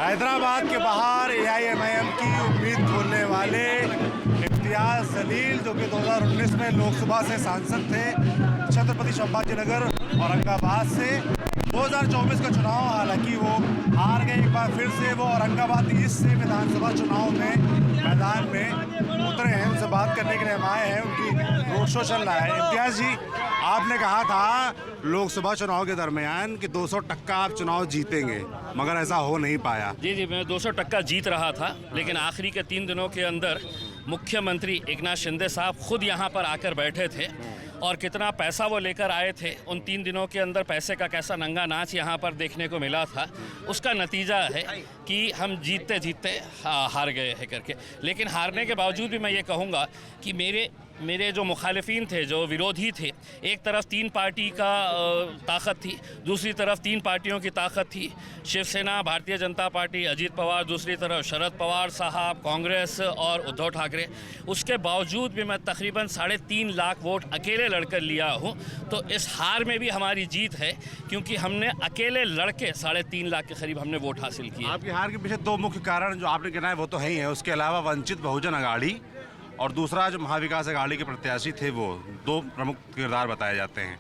हैदराबाद के बाहर एआईएमआईएम की उम्मीद खोलने वाले इम्तियाज़ जलील, जो कि 2019 में लोकसभा से सांसद थे छत्रपति संभाजीनगर औरंगाबाद से। 2024 का चुनाव हालांकि वो हार गए, एक बार फिर से वो औरंगाबाद ईस्ट से विधानसभा चुनाव में मैदान में उतरे हैं। उनसे बात करने के लिए हम आए हैं, उनकी रोड शो चल रहा है। इम्तियाज़ जी, आपने कहा था लोकसभा चुनाव के दरमियान कि 200% आप चुनाव जीतेंगे, मगर ऐसा हो नहीं पाया। जी, मैं 200% जीत रहा था, लेकिन आखिरी के 3 दिनों के अंदर मुख्यमंत्री एकनाथ शिंदे साहब खुद यहाँ पर आकर बैठे थे और कितना पैसा वो लेकर आए थे। उन 3 दिनों के अंदर पैसे का कैसा नंगा नाच यहाँ पर देखने को मिला था, उसका नतीजा है कि हम जीतते जीतते हार गए हैं करके। लेकिन हारने के बावजूद भी मैं ये कहूँगा कि मेरे जो मुखालिफिन थे, जो विरोधी थे, एक तरफ 3 पार्टी का ताकत थी, दूसरी तरफ 3 पार्टियों की ताकत थी, शिवसेना, भारतीय जनता पार्टी, अजीत पवार, दूसरी तरफ शरद पवार साहब, कांग्रेस और उद्धव ठाकरे। उसके बावजूद भी मैं तकरीबन 3.5 लाख वोट अकेले लड़कर लिया हूँ। तो इस हार में भी हमारी जीत है, क्योंकि हमने अकेले लड़के 3.5 लाख के करीब हमने वोट हासिल किए। आपकी हार के पीछे 2 मुख्य कारण जो आपने गिनाए वो तो है ही है, उसके अलावा वंचित बहुजन अघाड़ी और दूसरा जो महाविकास अघाड़ी के प्रत्याशी थे, वो 2 प्रमुख किरदार बताए जाते हैं।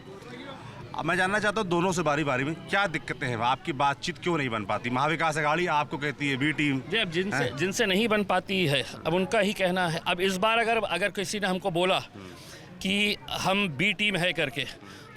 अब मैं जानना चाहता हूँ दोनों से बारी बारी में क्या दिक्कतें हैं, आपकी बातचीत क्यों नहीं बन पाती? महाविकास अघाड़ी आपको कहती है बी टीम। जी, अब जिनसे नहीं बन पाती है, अब उनका ही कहना है। अब इस बार अगर किसी ने हमको बोला कि हम बी टीम है करके,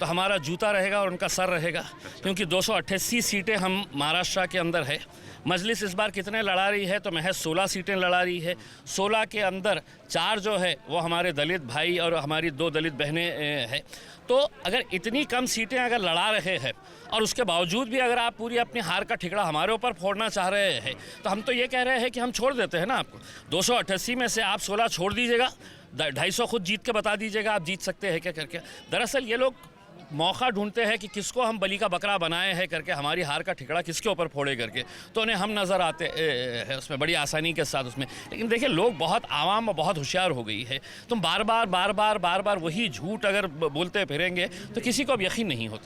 तो हमारा जूता रहेगा और उनका सर रहेगा, क्योंकि 288 सीटें हम महाराष्ट्र के अंदर है। मजलिस इस बार कितने लड़ा रही है, तो महज 16 सीटें लड़ा रही है। 16 के अंदर 4 जो है वो हमारे दलित भाई और हमारी 2 दलित बहनें हैं। तो अगर इतनी कम सीटें अगर लड़ा रहे हैं और उसके बावजूद भी अगर आप पूरी अपनी हार का ठिकरा हमारे ऊपर फोड़ना चाह रहे हैं, तो हम तो ये कह रहे हैं कि हम छोड़ देते हैं ना आपको। 288 में से आप 16 छोड़ दीजिएगा, 250 खुद जीत के बता दीजिएगा आप जीत सकते हैं क्या करके। दरअसल ये लोग मौका ढूंढते हैं कि किसको हम बलि का बकरा बनाए हैं करके, हमारी हार का ठिकड़ा किसके ऊपर फोड़े करके, तो उन्हें हम नज़र आते हैं उसमें बड़ी आसानी के साथ उसमें। लेकिन देखिए, लोग बहुत आवाम बहुत होशियार हो गई है। तुम बार बार वही झूठ अगर बोलते फिरेंगे तो किसी को अब यकीन नहीं होता